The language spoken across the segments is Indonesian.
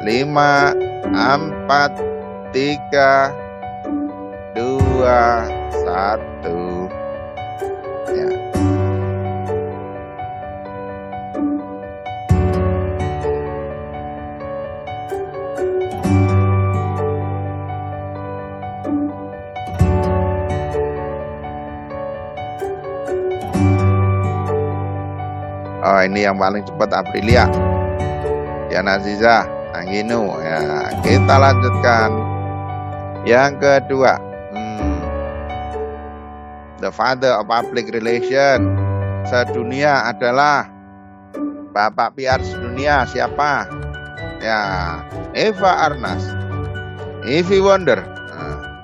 5, 4, 3, 2, 1. Ya. Oh, ini yang paling cepat Aprilia. Diana Aziza, Angginu. Ya, kita lanjutkan. Yang kedua, the father of public relation sedunia adalah Bapak PR sedunia siapa? Ya, Eva Arnas, Ivy Wonder,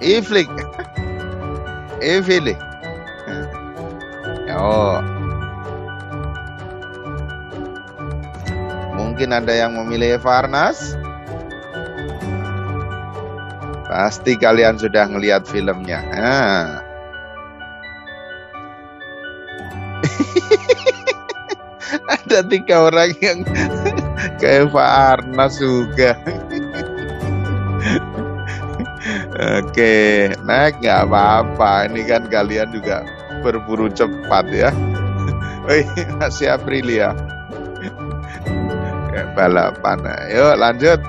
Ivlik, Ivili. Oh, mungkin ada yang memilih Eva Arnas. Pasti kalian sudah ngelihat filmnya. Ada 3 orang yang kayak Eva Arnas juga. Oke, naik nggak apa-apa. Ini kan kalian juga berburu cepat ya. Masih Aprilia. Kayak balapan. Yuk lanjut.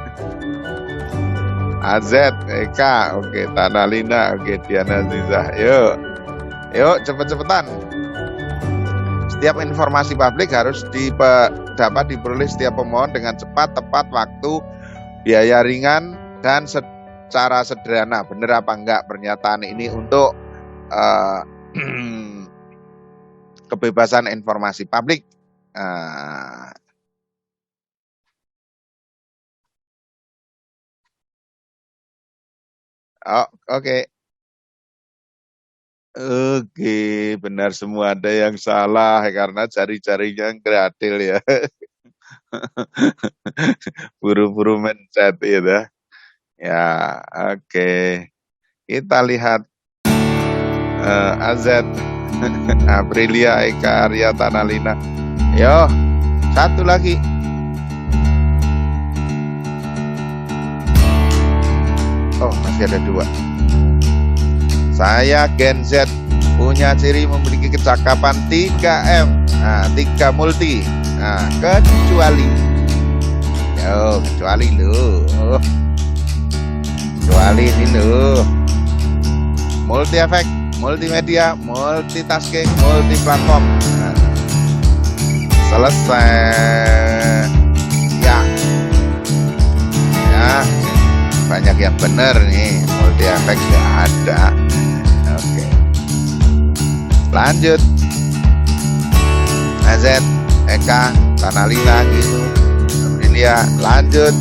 AZ, Eka, oke, Tanalina, oke, Diana Aziza. Yuk cepet-cepetan. Setiap informasi publik harus dapat diperoleh setiap pemohon dengan cepat, tepat waktu, biaya ringan, dan secara sederhana. Benar apa enggak pernyataan ini untuk kebebasan informasi publik? Oke. Oke, benar semua, ada yang salah karena jari-jarinya kerdil ya. Buru-buru mencet gitu. Ya, oke. Kita lihat AZ, Aprilia, Eka, Arya, Tanalina. Yo, satu lagi. Oh, masih ada 2. Saya Gen Z, punya ciri memiliki kecakapan 3M. 3 multi. Kecuali. Kecuali lu. Kecuali ini lu. Multi efek, multimedia, multitasking, multi platform. Selesai. Ya. Banyak yang benar nih. Multi efek nggak ada. Oke. Lanjut. AZ, Eka, Tanalina gitu. Aprilia, lanjut.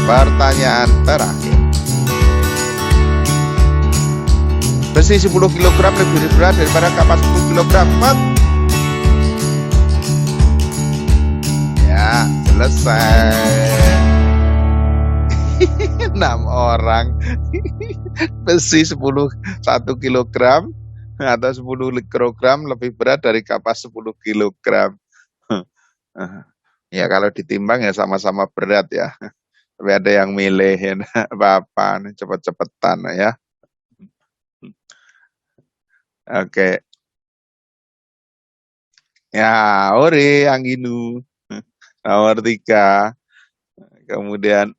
Pertanyaan terakhir. Besi 10 kg lebih berat daripada kapas 10 kg. Ya, selesai. 6 orang. Besi 1 kg atau 10 mikrogram lebih berat dari kapas 10 kg. Ya kalau ditimbang ya sama-sama berat ya. Tapi ada yang milihin apa-apa, cepet-cepetan ya. Oke. Ya, Ori Angginu. Nomor 3. Kemudian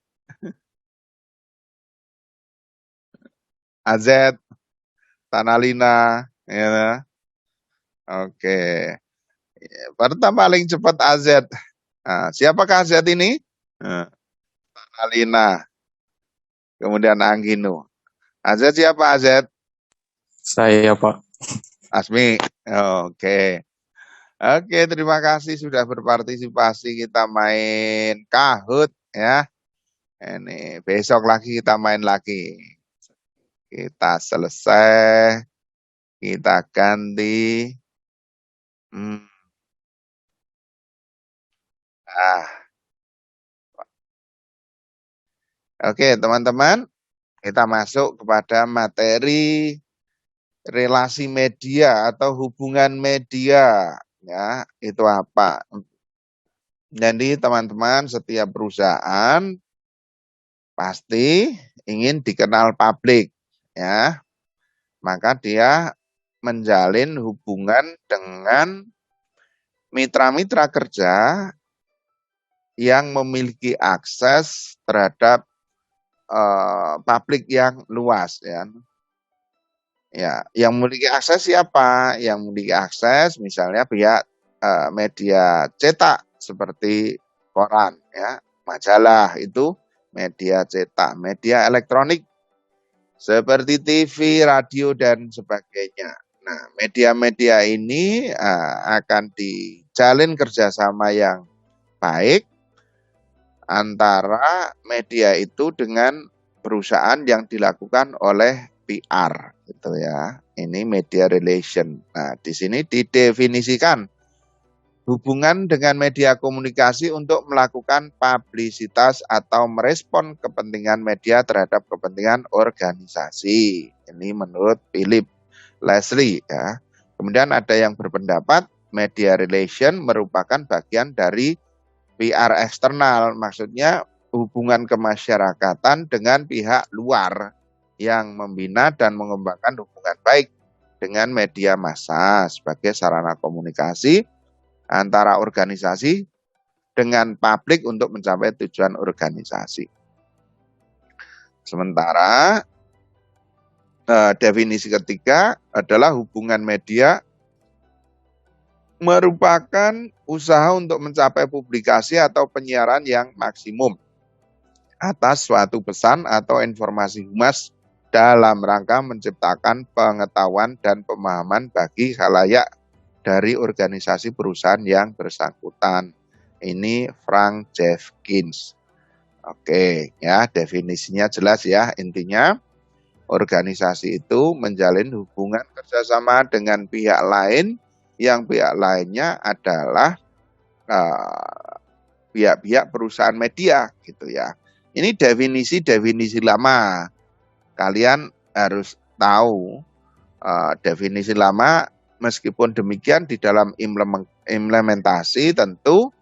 AZ, Tanalina, ya. Oke. Pertama paling cepat AZ. Siapakah AZ ini? Tanalina. Kemudian Angginu. AZ siapa AZ? Saya, Pak. Asmi. Oke. Oke, terima kasih sudah berpartisipasi. Kita main Kahoot ya. Ini besok lagi kita main lagi. Kita selesai. Kita ganti. Oke, teman-teman. Kita masuk kepada materi relasi media atau hubungan media. Ya, itu apa? Jadi teman-teman, setiap perusahaan pasti ingin dikenal publik, ya. Maka dia menjalin hubungan dengan mitra-mitra kerja yang memiliki akses terhadap publik yang luas, ya. Ya, yang memiliki akses siapa? Yang memiliki akses misalnya pihak media cetak seperti koran, ya, majalah itu media cetak, media elektronik seperti TV, radio dan sebagainya. Nah, media-media ini akan dijalin kerjasama yang baik antara media itu dengan perusahaan yang dilakukan oleh PR, gitu ya. Ini media relation. Nah, di sini didefinisikan hubungan dengan media komunikasi untuk melakukan publisitas atau merespon kepentingan media terhadap kepentingan organisasi. Ini menurut Philip Leslie, ya. Kemudian ada yang berpendapat media relation merupakan bagian dari PR eksternal, maksudnya hubungan kemasyarakatan dengan pihak luar yang membina dan mengembangkan hubungan baik dengan media massa sebagai sarana komunikasi antara organisasi dengan publik untuk mencapai tujuan organisasi. Sementara definisi ketiga adalah hubungan media merupakan usaha untuk mencapai publikasi atau penyiaran yang maksimum atas suatu pesan atau informasi humas dalam rangka menciptakan pengetahuan dan pemahaman bagi khalayak dari organisasi perusahaan yang bersangkutan. Ini Frank Jeffkins. Oke, ya, definisinya jelas ya. Intinya organisasi itu menjalin hubungan kerjasama dengan pihak lain yang pihak lainnya adalah pihak-pihak perusahaan media, gitu ya. Ini definisi lama. Kalian harus tahu definisi lama. Meskipun demikian di dalam implementasi tentu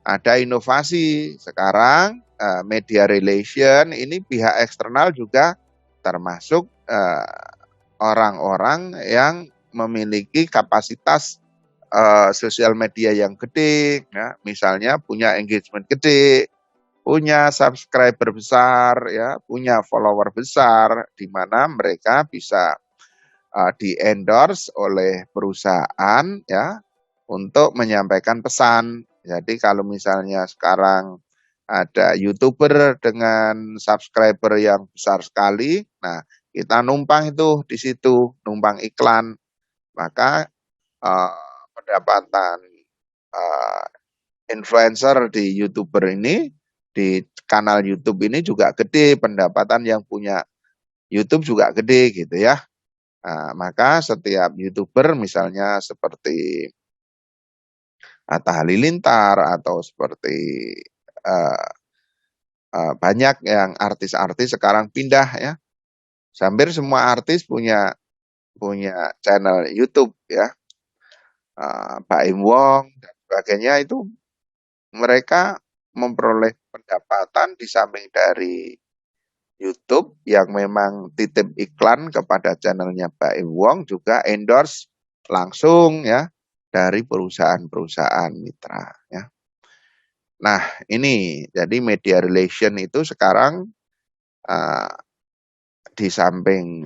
ada inovasi. Sekarang media relation ini pihak eksternal juga termasuk orang-orang yang memiliki kapasitas sosial media yang gede, ya, misalnya punya engagement gede, punya subscriber besar, ya, punya follower besar, di mana mereka bisa di-endorse oleh perusahaan, ya, untuk menyampaikan pesan. Jadi kalau misalnya sekarang ada YouTuber dengan subscriber yang besar sekali, nah kita numpang itu di situ, numpang iklan, maka pendapatan influencer di YouTuber ini, di kanal YouTube ini juga gede, pendapatan yang punya YouTube juga gede, gitu ya. Maka setiap YouTuber misalnya seperti Atta Halilintar atau seperti banyak yang artis-artis sekarang pindah, ya. Hampir semua artis punya channel YouTube, ya. Baim Wong dan sebagainya itu mereka memperoleh pendapatan di samping dari YouTube yang memang titip iklan kepada channelnya Baim Wong, juga endorse langsung, ya, dari perusahaan-perusahaan mitra, ya. Nah, ini jadi media relation itu sekarang di samping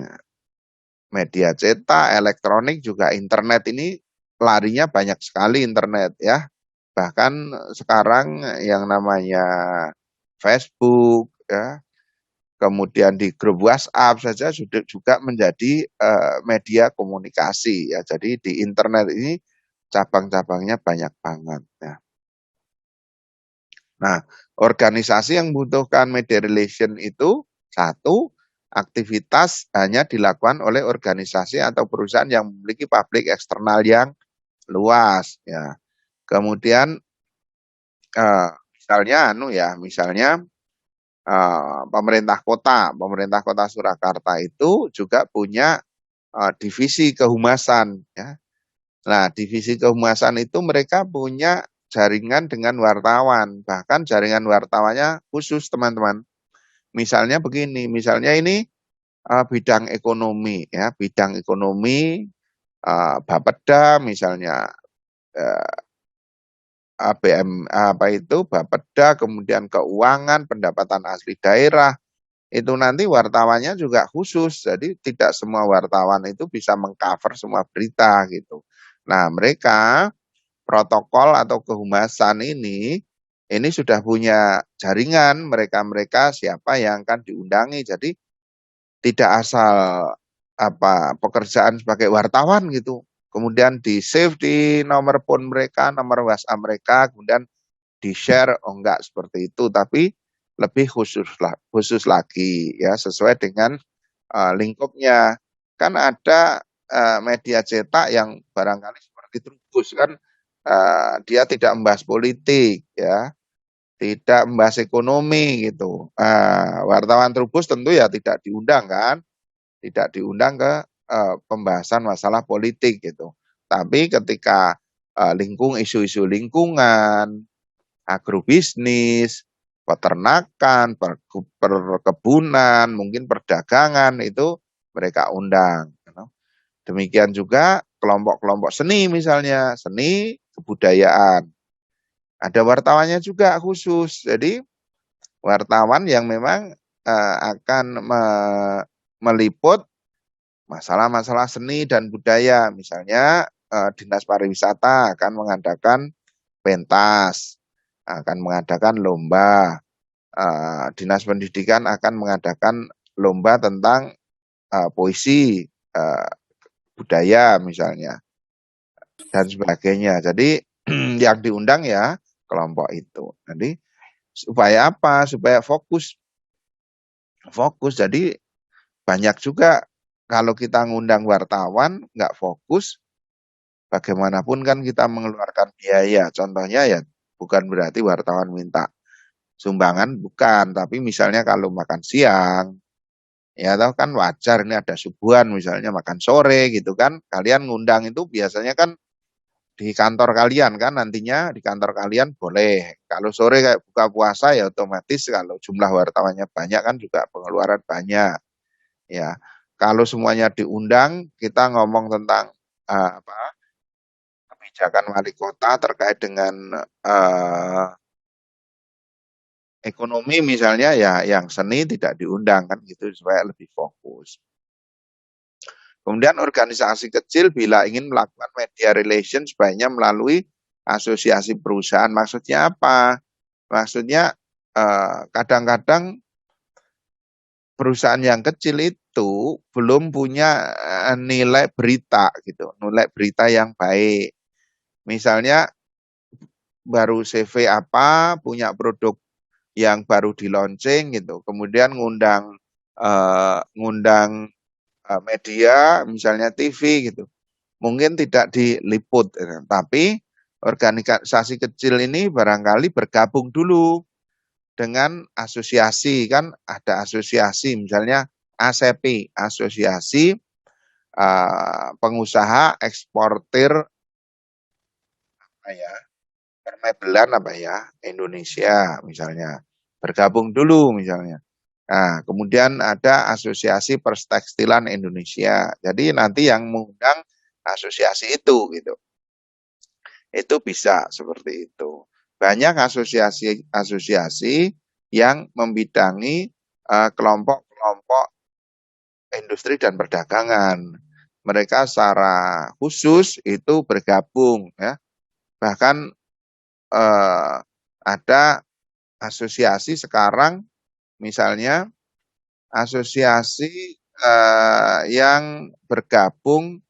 media cetak, elektronik, juga internet ini larinya banyak sekali internet, ya. Bahkan sekarang yang namanya Facebook, ya, kemudian di grup WhatsApp saja sudah juga menjadi media komunikasi, ya. Jadi di internet ini cabang-cabangnya banyak banget, ya. Nah, organisasi yang membutuhkan media relation itu satu, aktivitas hanya dilakukan oleh organisasi atau perusahaan yang memiliki publik eksternal yang luas, ya. Kemudian misalnya pemerintah kota Surakarta itu juga punya divisi kehumasan, ya. Nah, divisi kehumasan itu mereka punya jaringan dengan wartawan, bahkan jaringan wartawannya khusus, teman-teman. misalnya begini, misalnya ini bidang ekonomi ya, bidang ekonomi, Bapeda misalnya, ABM apa itu, Bapeda, kemudian keuangan, pendapatan asli daerah, itu nanti wartawannya juga khusus. Jadi tidak semua wartawan itu bisa mengcover semua berita gitu. Nah, mereka protokol atau kehumasan ini sudah punya jaringan mereka-mereka siapa yang akan diundangi. Jadi tidak asal apa pekerjaan sebagai wartawan gitu. Kemudian di-save di nomor phone mereka, nomor WhatsApp mereka, kemudian di-share, oh enggak seperti itu, tapi lebih khusus lagi ya sesuai dengan lingkupnya. Kan ada media cetak yang barangkali seperti Trubus kan dia tidak membahas politik ya, tidak membahas ekonomi gitu. Wartawan Trubus tentu ya tidak diundang kan, tidak diundang ke pembahasan masalah politik gitu. Tapi ketika isu-isu lingkungan, agrobisnis, peternakan, perkebunan, mungkin perdagangan itu mereka undang. Demikian juga kelompok-kelompok seni misalnya, seni kebudayaan. Ada wartawannya juga khusus. Jadi wartawan yang memang akan meliput masalah-masalah seni dan budaya. Misalnya Dinas Pariwisata akan mengadakan pentas, akan mengadakan lomba. Dinas Pendidikan akan mengadakan lomba tentang puisi, budaya misalnya, dan sebagainya. Jadi yang diundang ya kelompok itu. Jadi supaya apa? Supaya fokus. Jadi banyak juga kalau kita ngundang wartawan nggak fokus, bagaimanapun kan kita mengeluarkan biaya. Contohnya ya bukan berarti wartawan minta sumbangan, bukan. Tapi misalnya kalau makan siang, ya tahu kan wajar ini ada subuhan misalnya makan sore gitu kan. Kalian ngundang itu biasanya kan di kantor kalian kan, nantinya di kantor kalian boleh. Kalau sore kayak buka puasa ya otomatis kalau jumlah wartawannya banyak kan juga pengeluaran banyak. Ya, kalau semuanya diundang, kita ngomong tentang kebijakan wali kota terkait dengan ekonomi misalnya ya yang seni tidak diundang kan gitu supaya lebih fokus. Kemudian organisasi kecil bila ingin melakukan media relation sebaiknya melalui asosiasi perusahaan. Maksudnya apa? Maksudnya kadang-kadang perusahaan yang kecil itu belum punya nilai berita gitu, nilai berita yang baik. Misalnya baru CV apa, punya produk yang baru di launching gitu, kemudian ngundang media, misalnya TV gitu, mungkin tidak diliput, tapi organisasi kecil ini barangkali bergabung dulu dengan asosiasi, kan ada asosiasi, misalnya ASEPI, Asosiasi Pengusaha Eksportir permebelan Indonesia misalnya, bergabung dulu misalnya. Nah, kemudian ada Asosiasi Perstekstilan Indonesia. Jadi nanti yang mengundang asosiasi itu gitu. Itu bisa seperti itu. Banyak asosiasi yang membidangi kelompok-kelompok industri dan perdagangan. Mereka secara khusus itu bergabung ya. Bahkan ada asosiasi sekarang misalnya asosiasi yang bergabung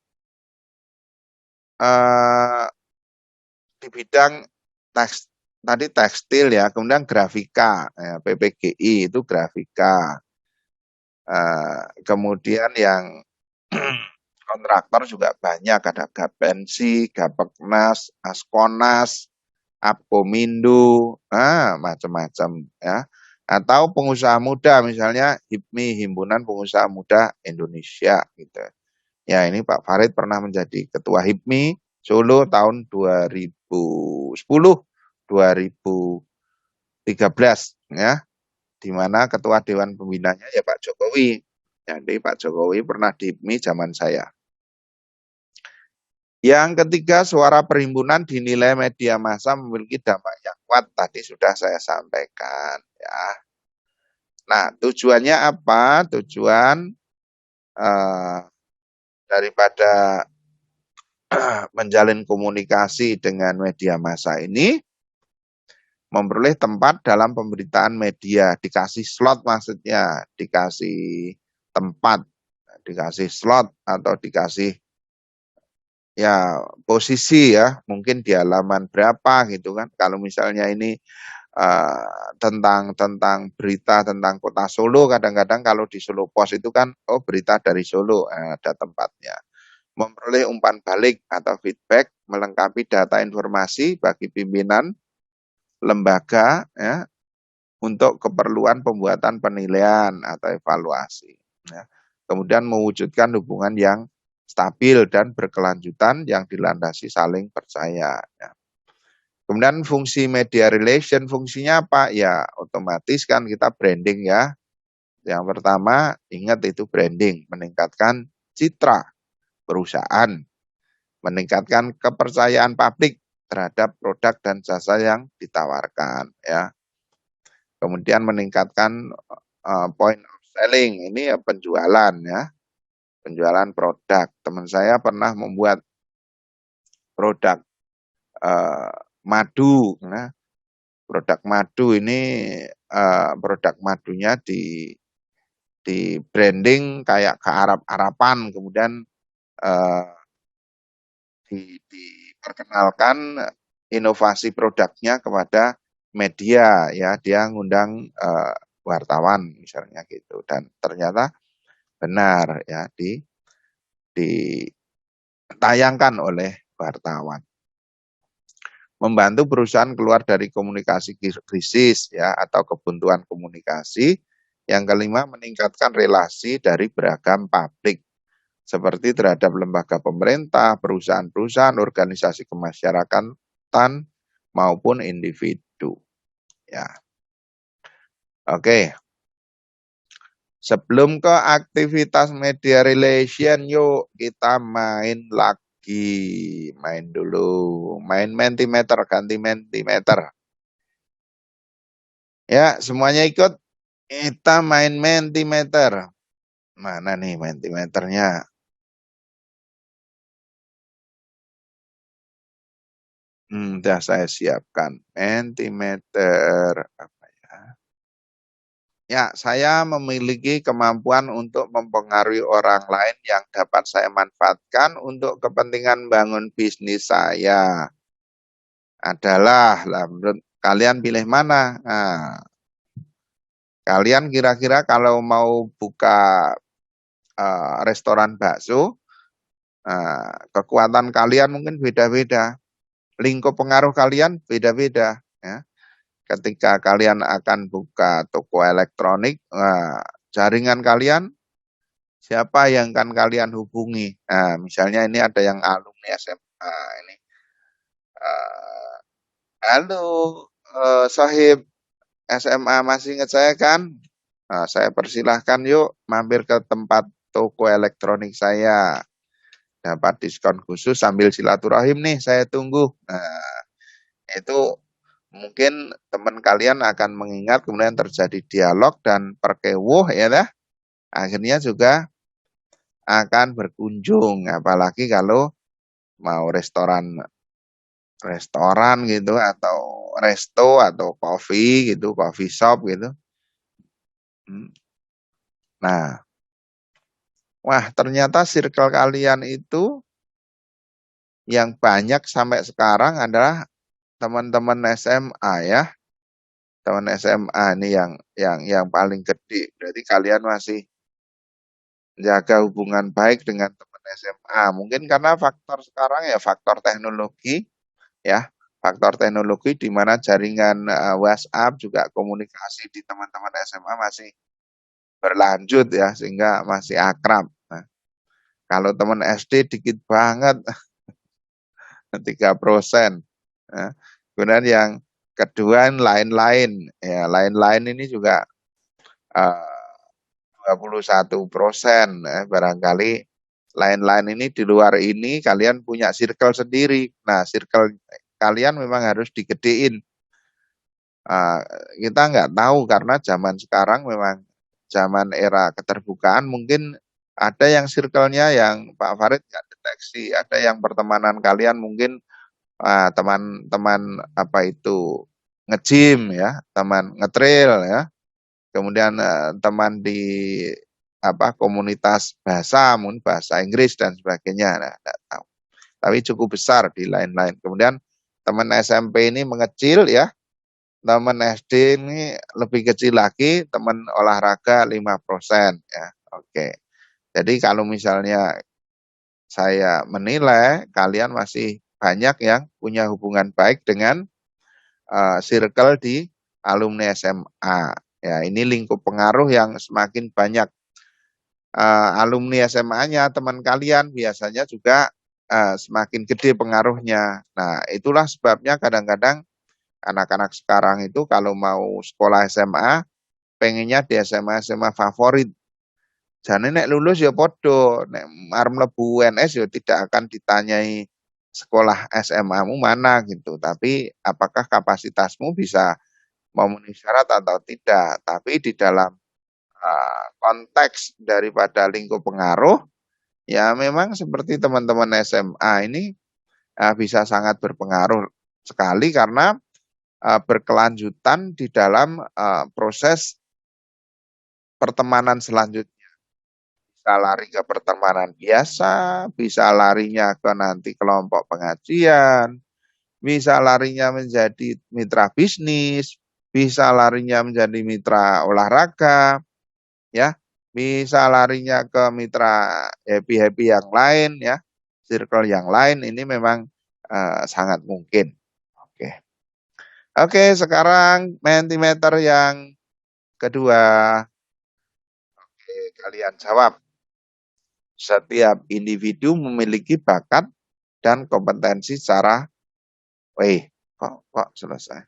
di bidang tekstil ya, kemudian grafika, ya, PPGI itu grafika. Kemudian yang kontraktor juga banyak, ada Gapensi, Gapeknas, Askonas, Apkomindo, macam-macam ya. Atau pengusaha muda misalnya HIPMI, Himpunan Pengusaha Muda Indonesia gitu. Ya ini Pak Farid pernah menjadi ketua HIPMI Solo tahun 2010, 2013 ya. di mana ketua dewan pembinanya ya Pak Jokowi. Jadi Pak Jokowi pernah di IPMI zaman saya. Yang ketiga, suara perhimpunan dinilai media massa memiliki dampak yang kuat. Tadi sudah saya sampaikan ya. Nah, tujuannya apa? Tujuan daripada menjalin komunikasi dengan media massa ini memperoleh tempat dalam pemberitaan media, dikasih slot maksudnya, dikasih tempat, dikasih slot atau dikasih ya posisi ya, mungkin di halaman berapa gitu kan. Kalau misalnya ini tentang berita tentang kota Solo, kadang-kadang kalau di Solo Pos itu kan berita dari Solo, ada tempatnya. Memperoleh umpan balik atau feedback, melengkapi data informasi bagi pimpinan lembaga ya untuk keperluan pembuatan penilaian atau evaluasi. Ya. Kemudian mewujudkan hubungan yang stabil dan berkelanjutan yang dilandasi saling percaya. Ya. Kemudian fungsi media relation, fungsinya apa? Ya otomatis kan kita branding ya. Yang pertama ingat itu branding, meningkatkan citra perusahaan, meningkatkan kepercayaan publik terhadap produk dan jasa yang ditawarkan ya. Kemudian meningkatkan point of selling, ini ya penjualan ya, penjualan produk. Teman saya pernah membuat produk madu, nah, produk madu ini produk madunya di branding kayak ke Arab-Araban, kemudian diperkenalkan inovasi produknya kepada media ya, dia ngundang wartawan misalnya gitu, dan ternyata benar ya ditayangkan oleh wartawan. Membantu perusahaan keluar dari komunikasi krisis ya atau kebuntuan komunikasi. Yang kelima, meningkatkan relasi dari beragam publik seperti terhadap lembaga pemerintah, perusahaan-perusahaan, organisasi kemasyarakatan maupun individu. Ya. Oke. Sebelum ke aktivitas media relation, yuk kita main lagi. Main dulu. Main Mentimeter, ganti Mentimeter. Ya, semuanya ikut. Kita main Mentimeter. Mana nih Mentimeternya? Udah saya siapkan. Mentimeter. Apa ya? Ya, saya memiliki kemampuan untuk mempengaruhi orang lain yang dapat saya manfaatkan untuk kepentingan bangun bisnis saya. Adalah, menurut kalian pilih mana? Nah, kalian kira-kira kalau mau buka restoran bakso, kekuatan kalian mungkin beda-beda. Lingkup pengaruh kalian beda-beda. Ya. Ketika kalian akan buka toko elektronik, jaringan kalian siapa yang akan kalian hubungi? Nah, misalnya ini ada yang alumni SMA ini. Halo, Sohib SMA, masih ingat saya kan? Nah, saya persilahkan yuk mampir ke tempat toko elektronik saya. Dapat diskon khusus sambil silaturahim nih, saya tunggu. Nah, itu mungkin teman kalian akan mengingat, kemudian terjadi dialog dan perkewuh ya dah. Akhirnya juga akan berkunjung, apalagi kalau mau restoran gitu atau resto atau coffee gitu, coffee shop gitu. Nah, wah ternyata circle kalian itu yang banyak sampai sekarang adalah teman-teman SMA ya. Teman SMA ini yang paling gede. Berarti kalian masih jaga hubungan baik dengan teman SMA. Mungkin karena faktor sekarang ya faktor teknologi ya. Faktor teknologi di mana jaringan WhatsApp juga komunikasi di teman-teman SMA masih berlanjut ya, sehingga masih akrab. Nah, kalau teman SD dikit banget, 3%. Nah, kemudian yang kedua lain-lain. Ya, lain-lain ini juga 21%. Barangkali lain-lain ini di luar ini kalian punya circle sendiri. Nah, circle kalian memang harus digedein. Kita nggak tahu karena zaman sekarang memang zaman era keterbukaan, mungkin ada yang circle-nya yang Pak Farid nggak deteksi, ada yang pertemanan kalian mungkin teman-teman apa itu nge-gym ya, teman nge-trail ya, kemudian teman di apa komunitas bahasa, mungkin bahasa Inggris dan sebagainya. Nah, nggak tahu. Tapi cukup besar di lain-lain. Kemudian teman SMP ini mengecil ya, teman SD ini lebih kecil lagi, teman olahraga 5% ya. Oke. Jadi kalau misalnya saya menilai kalian masih banyak yang punya hubungan baik dengan circle di alumni SMA. Ya, ini lingkup pengaruh yang semakin banyak alumni SMA-nya teman kalian biasanya juga semakin gede pengaruhnya. Nah, itulah sebabnya kadang-kadang anak-anak sekarang itu kalau mau sekolah SMA, pengennya di SMA-SMA favorit. Jane nek lulus ya podo, nek arep mlebu UNS ya tidak akan ditanyai sekolah SMA-mu mana gitu, tapi apakah kapasitasmu bisa memenuhi syarat atau tidak. Tapi di dalam konteks daripada lingkup pengaruh, ya memang seperti teman-teman SMA ini bisa sangat berpengaruh sekali karena berkelanjutan di dalam proses pertemanan selanjutnya. Bisa lari ke pertemanan biasa, bisa larinya ke nanti kelompok pengajian, bisa larinya menjadi mitra bisnis, bisa larinya menjadi mitra olahraga, ya, bisa larinya ke mitra happy-happy yang lain, ya, circle yang lain, ini memang sangat mungkin. Oke. Oke, sekarang Mentimeter yang kedua. Oke, kalian jawab. Setiap individu memiliki bakat dan kompetensi secara, kok selesai.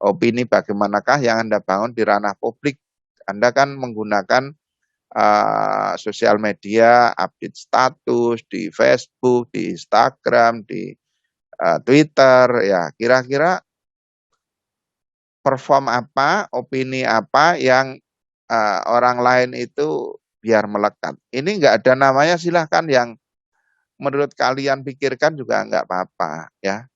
Opini bagaimanakah yang Anda bangun di ranah publik? Anda kan menggunakan sosial media, update status di Facebook, di Instagram, di Twitter, ya kira-kira perform apa, opini apa yang orang lain itu biar melekat. Ini nggak ada namanya, silahkan yang menurut kalian pikirkan juga nggak apa-apa ya.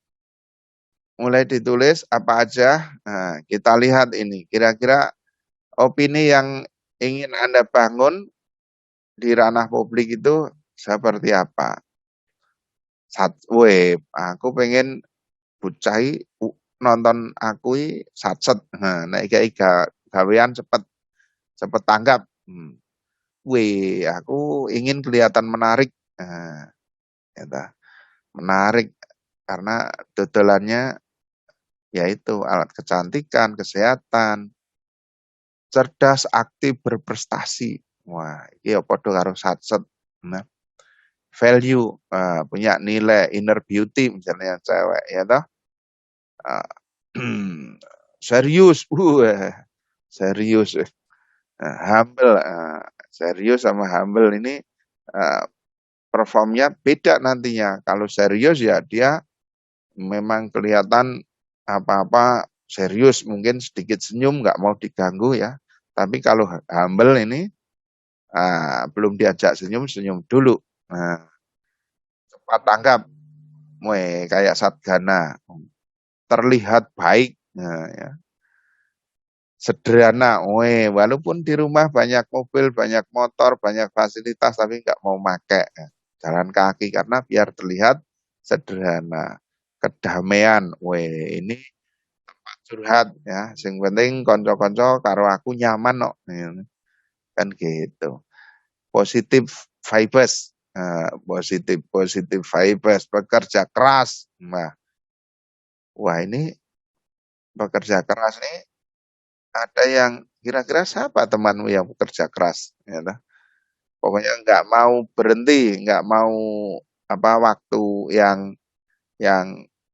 Mulai ditulis apa aja, nah, kita lihat ini kira-kira opini yang ingin Anda bangun di ranah publik itu seperti apa. Aku pengen bucai nonton aku satset, nah iki gawean cepet tanggap. Aku ingin kelihatan menarik. Nah, menarik karena dodolannya yaitu alat kecantikan, kesehatan, cerdas, aktif, berprestasi. Wah, iya podo karo satset. Nah, value, punya nilai, inner beauty misalnya cewek ya toh. Serius, serius. Humble, serius sama humble ini performnya beda nantinya. Kalau serius ya dia memang kelihatan apa-apa serius, mungkin sedikit senyum nggak mau diganggu ya. Tapi kalau humble ini belum diajak senyum, senyum dulu. Cepat tanggap, kayak Satgana, terlihat baik, ya. Sederhana, walaupun di rumah banyak mobil, banyak motor, banyak fasilitas, tapi nggak mau pakai jalan kaki karena biar terlihat sederhana. Kedamaian, ini tempat curhat ya, sing penting konco-konco karo aku nyaman kok, kan gitu. Positif vibes, positif vibes, bekerja keras. Nah, wah ini bekerja keras nih, ada yang kira-kira siapa temanmu yang bekerja keras? Ya, pokoknya nggak mau berhenti, nggak mau waktu yang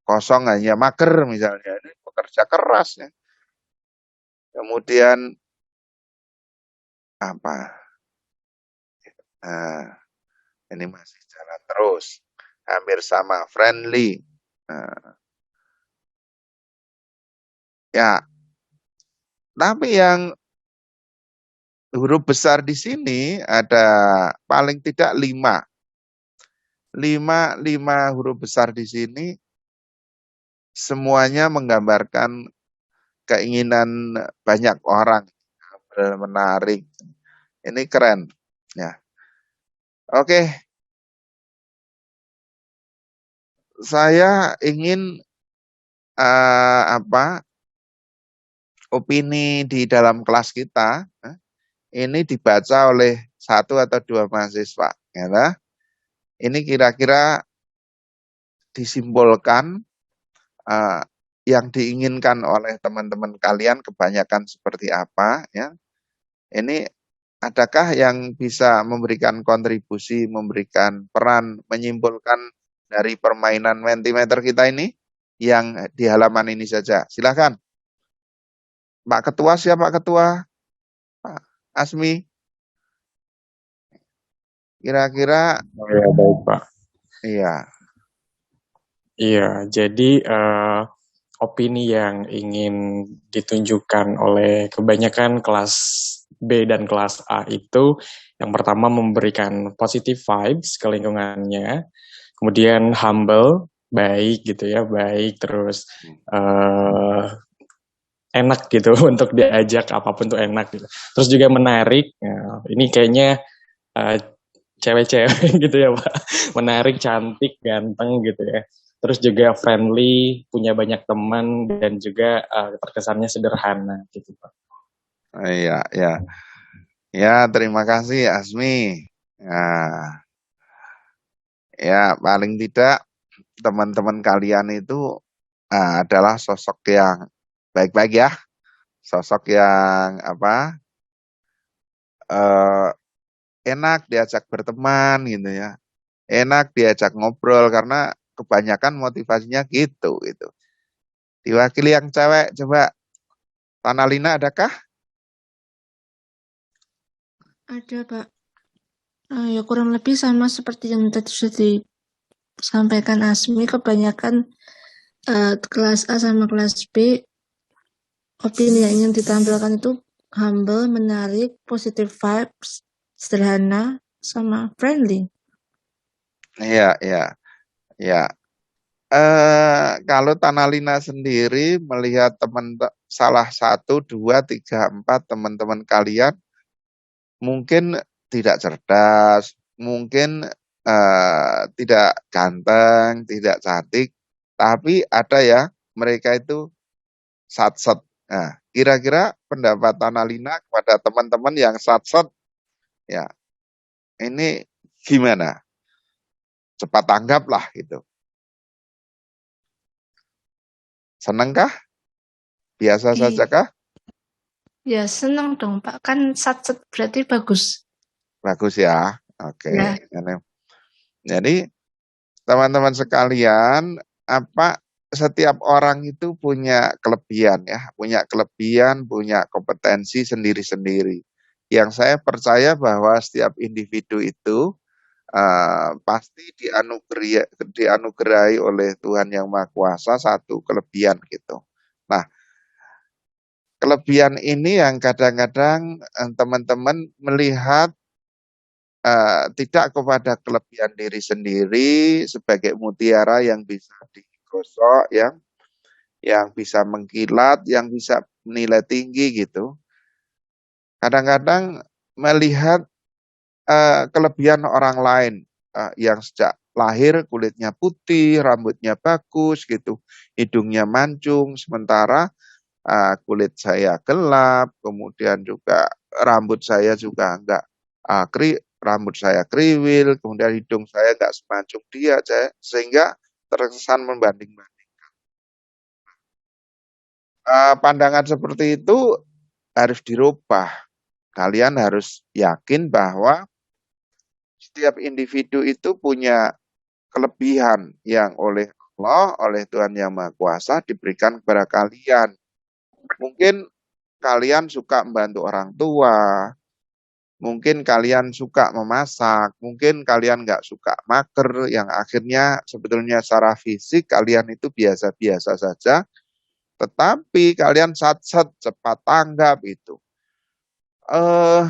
kosong hanya mager misalnya, ini bekerja keras ya. Kemudian apa? Nah, ini masih jalan terus. Hampir sama, friendly. Nah, ya, tapi yang huruf besar di sini ada paling tidak lima. Lima huruf besar di sini semuanya menggambarkan keinginan banyak orang. Menarik. Ini keren. Ya. Oke, saya ingin opini di dalam kelas kita ini dibaca oleh satu atau dua mahasiswa. Ya, ini kira-kira disimbolkan yang diinginkan oleh teman-teman kalian kebanyakan seperti apa ya. Ini adakah yang bisa memberikan kontribusi, memberikan peran, menyimpulkan dari permainan Mentimeter kita ini yang di halaman ini saja. Silakan. Pak Ketua, siapa Pak Ketua? Pak Asmi. Kira-kira Oh ya, baik Pak. iya. Iya, jadi opini yang ingin ditunjukkan oleh kebanyakan kelas B dan kelas A itu yang pertama memberikan positive vibes ke lingkungannya, kemudian humble, baik gitu ya, baik, terus enak gitu untuk diajak apapun tuh enak gitu. Terus juga menarik, ya, ini kayaknya cewek-cewek gitu ya Pak, menarik, cantik, ganteng gitu ya. Terus juga friendly, punya banyak teman dan juga terkesannya sederhana gitu Pak. Iya, ya. Ya, terima kasih Asmi. Nah, ya paling tidak teman-teman kalian itu adalah sosok yang baik-baik ya. Sosok yang enak diajak berteman gitu ya. Enak diajak ngobrol karena kebanyakan motivasinya gitu. Diwakili yang cewek, coba Tanalina adakah? Ada, Pak. Ya kurang lebih sama seperti yang tadi sudah disampaikan Asmi, kebanyakan kelas A sama kelas B, opini yang ingin ditampilkan itu humble, menarik, positive vibes, sederhana, sama friendly. Iya, iya, iya. Kalau Tanalina sendiri melihat salah satu, dua, tiga, empat teman-teman kalian mungkin tidak cerdas, mungkin tidak ganteng, tidak cantik, tapi ada ya mereka itu satset. Nah, kira-kira pendapat Tanalina kepada teman-teman yang satset, ya ini gimana? Cepat tanggap lah gitu. Seneng kah? Biasa saja kah? Ya senang dong Pak, kan satset berarti bagus. Bagus ya. Oke. Ya. Jadi teman-teman sekalian, setiap orang itu punya kelebihan ya, punya kompetensi sendiri-sendiri. Yang saya percaya bahwa setiap individu itu pasti dianugerahi oleh Tuhan Yang Maha Kuasa satu kelebihan gitu. Nah, kelebihan ini yang kadang-kadang teman-teman melihat tidak kepada kelebihan diri sendiri sebagai mutiara yang bisa digosok, yang bisa mengkilat, yang bisa nilai tinggi gitu. Kadang-kadang melihat kelebihan orang lain yang sejak lahir kulitnya putih, rambutnya bagus gitu, hidungnya mancung, sementara kulit saya gelap, kemudian juga rambut saya juga enggak rambut saya kriwil, kemudian hidung saya enggak semancung dia, sehingga terkesan membanding-banding. Pandangan seperti itu harus dirubah. Kalian harus yakin bahwa setiap individu itu punya kelebihan yang oleh Allah, oleh Tuhan Yang Maha Kuasa diberikan kepada kalian. Mungkin kalian suka membantu orang tua, mungkin kalian suka memasak, mungkin kalian nggak suka mager, yang akhirnya sebetulnya secara fisik kalian itu biasa-biasa saja, tetapi kalian sat-sat cepat tanggap itu. Eh,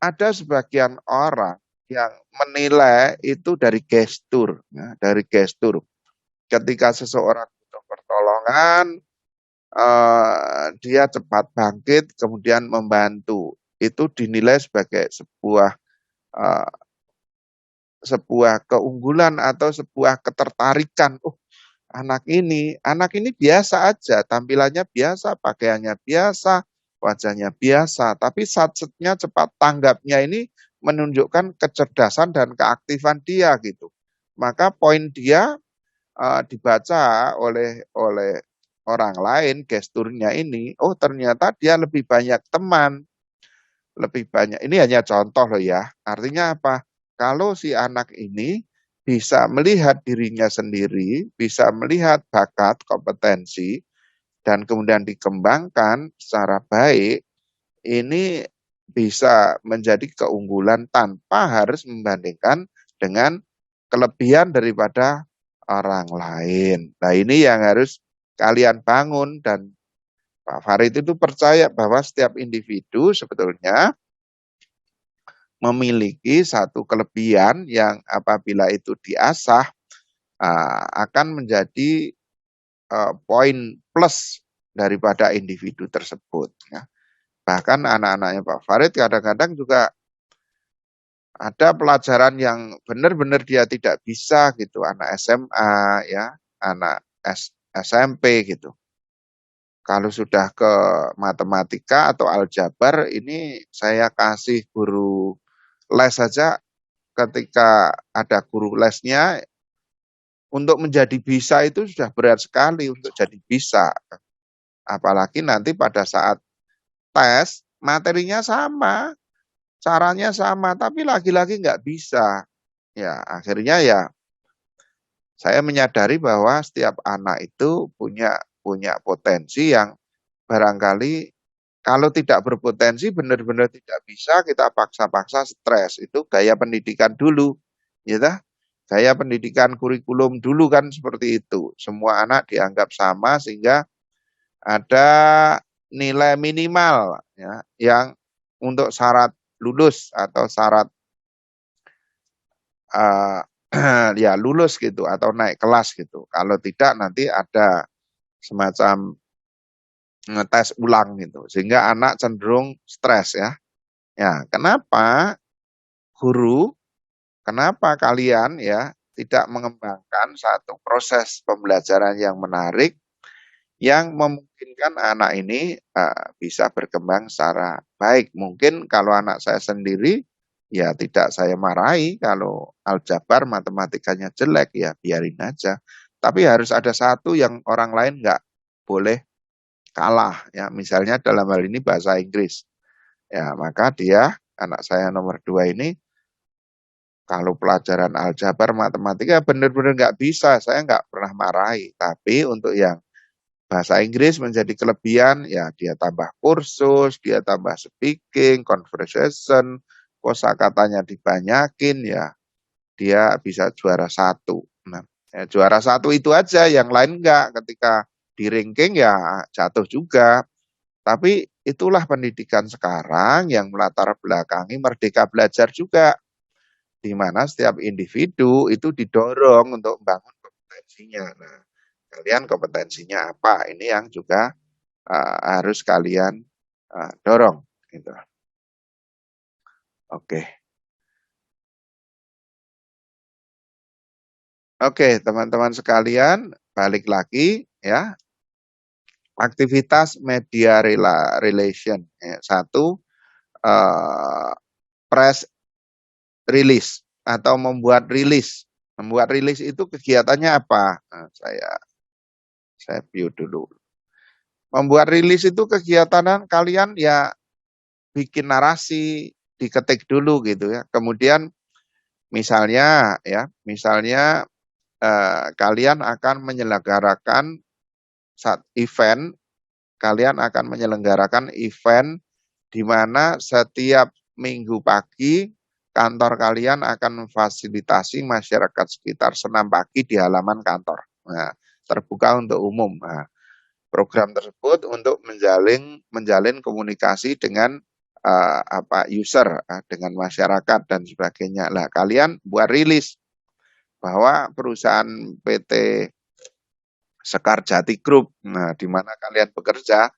ada sebagian orang yang menilai itu dari gestur, ya, dari gestur. Ketika seseorang butuh pertolongan, dia cepat bangkit, kemudian membantu. Itu dinilai sebagai eh, sebuah keunggulan atau sebuah ketertarikan. Oh, anak ini biasa aja, tampilannya biasa, pakaiannya biasa, wajahnya biasa, tapi satsetnya cepat tanggapnya ini menunjukkan kecerdasan dan keaktifan dia gitu. Maka poin dia dibaca oleh orang lain, gesturnya ini, oh ternyata dia lebih banyak teman, lebih banyak. Ini hanya contoh loh ya. Artinya apa? Kalau si anak ini bisa melihat dirinya sendiri, bisa melihat bakat, kompetensi, dan kemudian dikembangkan secara baik, ini bisa menjadi keunggulan tanpa harus membandingkan dengan kelebihan daripada orang lain. Nah ini yang harus kalian bangun, dan Pak Farid itu percaya bahwa setiap individu sebetulnya memiliki satu kelebihan yang apabila itu diasah akan menjadi poin plus daripada individu tersebut. Ya. Bahkan anak-anaknya Pak Farid kadang-kadang juga ada pelajaran yang benar-benar dia tidak bisa gitu, anak SMA ya, anak SMP gitu. Kalau sudah ke matematika atau aljabar, ini saya kasih guru les saja, ketika ada guru lesnya, untuk menjadi bisa itu sudah berat sekali untuk jadi bisa. Apalagi nanti pada saat tes, materinya sama, caranya sama, tapi lagi-lagi nggak bisa. Ya, akhirnya ya saya menyadari bahwa setiap anak itu punya potensi yang barangkali kalau tidak berpotensi benar-benar tidak bisa, kita paksa-paksa stres. Itu gaya pendidikan dulu, ya dah. Gaya pendidikan kurikulum dulu kan seperti itu. Semua anak dianggap sama sehingga ada nilai minimal ya yang untuk syarat lulus atau syarat ya lulus gitu atau naik kelas gitu. Kalau tidak nanti ada semacam ngetes ulang gitu, sehingga anak cenderung stres ya. Ya, kenapa guru, kenapa kalian ya tidak mengembangkan satu proses pembelajaran yang menarik yang memungkinkan anak ini bisa berkembang secara baik. Mungkin kalau anak saya sendiri ya tidak saya marahi kalau aljabar matematikanya jelek, ya biarin aja. Tapi harus ada satu yang orang lain nggak boleh kalah ya, misalnya dalam hal ini bahasa Inggris. Ya, maka dia, anak saya nomor 2 ini, kalau pelajaran aljabar matematika benar-benar nggak bisa, saya nggak pernah marahi. Tapi untuk yang bahasa Inggris menjadi kelebihan, ya dia tambah kursus, dia tambah speaking, conversation, kosakatanya dibanyakin, ya dia bisa juara 1. Nah, ya juara 1 itu aja, yang lain enggak. Ketika di ranking ya jatuh juga. Tapi itulah pendidikan sekarang yang melatar belakangi Merdeka Belajar juga, di mana setiap individu itu didorong untuk membangun kompetensinya. Nah, kalian kompetensinya apa? Ini yang juga harus kalian dorong. Gitu. Oke. Oke, teman-teman sekalian, balik lagi ya. Aktivitas media relation. Ya. 1, press release atau membuat rilis. Membuat rilis itu kegiatannya apa? Nah, saya view dulu. Membuat rilis itu kegiatan kalian ya bikin narasi, diketik dulu gitu ya. Kemudian misalnya kalian akan menyelenggarakan event, kalian akan menyelenggarakan event di mana setiap Minggu pagi kantor kalian akan memfasilitasi masyarakat sekitar senam pagi di halaman kantor. Nah, terbuka untuk umum. Nah, program tersebut untuk menjalin komunikasi dengan user, dengan masyarakat dan sebagainya. Lah, kalian buat rilis bahwa perusahaan PT Sekar Jati Group, nah, di mana kalian bekerja,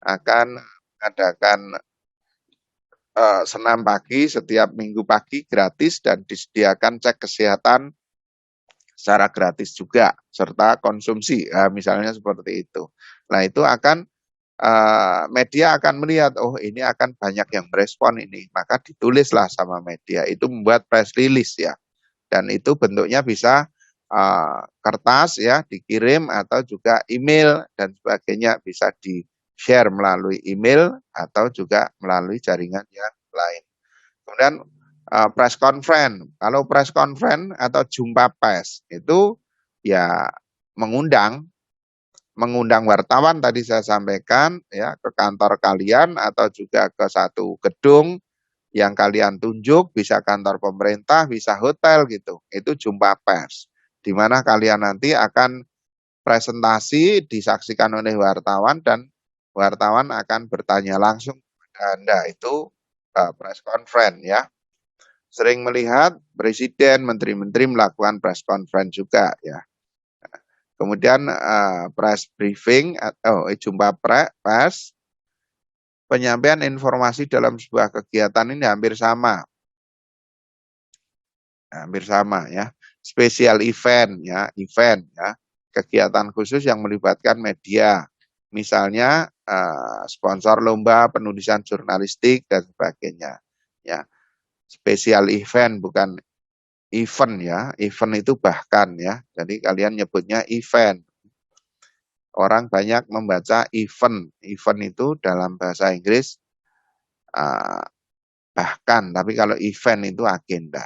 akan mengadakan senam pagi setiap minggu pagi gratis dan disediakan cek kesehatan secara gratis juga, serta konsumsi, misalnya seperti itu. Nah, itu akan media akan melihat, oh ini akan banyak yang merespon ini, maka ditulislah sama media, itu membuat press release ya, dan itu bentuknya bisa kertas ya, dikirim atau juga email dan sebagainya, bisa di-share melalui email atau juga melalui jaringan yang lain. Kemudian press conference, kalau press conference atau jumpa pers itu ya mengundang wartawan tadi saya sampaikan ya ke kantor kalian atau juga ke satu gedung yang kalian tunjuk, bisa kantor pemerintah, bisa hotel gitu. Itu jumpa pers di mana kalian nanti akan presentasi disaksikan oleh wartawan dan wartawan akan bertanya langsung kepada Anda. Itu press conference ya. Sering melihat presiden, menteri-menteri melakukan press conference juga ya. Kemudian press briefing atau jumpa pers, penyampaian informasi dalam sebuah kegiatan ini hampir sama ya. Special event ya, kegiatan khusus yang melibatkan media, misalnya sponsor lomba penulisan jurnalistik dan sebagainya. Ya, special event bukan event ya, event itu bahkan ya, jadi kalian nyebutnya event. Orang banyak membaca event itu dalam bahasa Inggris bahkan, tapi kalau event itu agenda.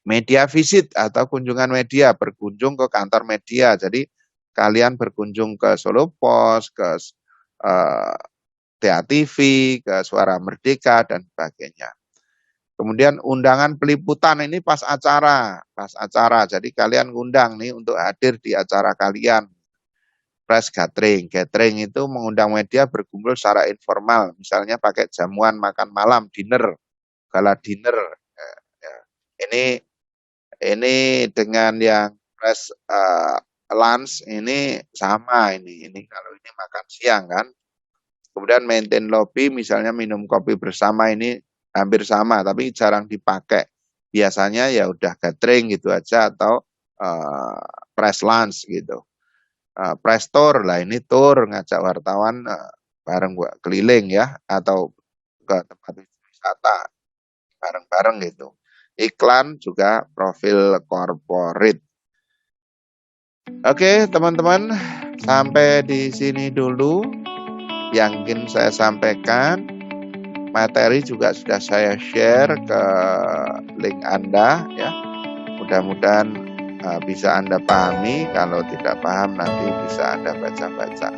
Media visit atau kunjungan media, berkunjung ke kantor media, jadi kalian berkunjung ke Solo Pos, ke TATV, ke Suara Merdeka dan sebagainya. Kemudian undangan peliputan ini pas acara. Jadi kalian ngundang nih untuk hadir di acara kalian. Press gathering itu mengundang media berkumpul secara informal, misalnya pakai jamuan makan malam, dinner, gala dinner. Ini dengan yang press lunch ini sama ini kalau ini makan siang kan. Kemudian maintain lobby, misalnya minum kopi bersama, ini hampir sama, tapi jarang dipakai. Biasanya ya udah gathering gitu aja atau press lunch gitu. Press tour lah, ini tour ngajak wartawan bareng keliling ya, atau ke tempat wisata bareng-bareng gitu. Iklan juga profil corporate. Oke teman-teman, sampai di sini dulu yang ingin saya sampaikan. Materi juga sudah saya share ke link Anda ya. Mudah-mudahan bisa Anda pahami, kalau tidak paham nanti bisa Anda baca-baca.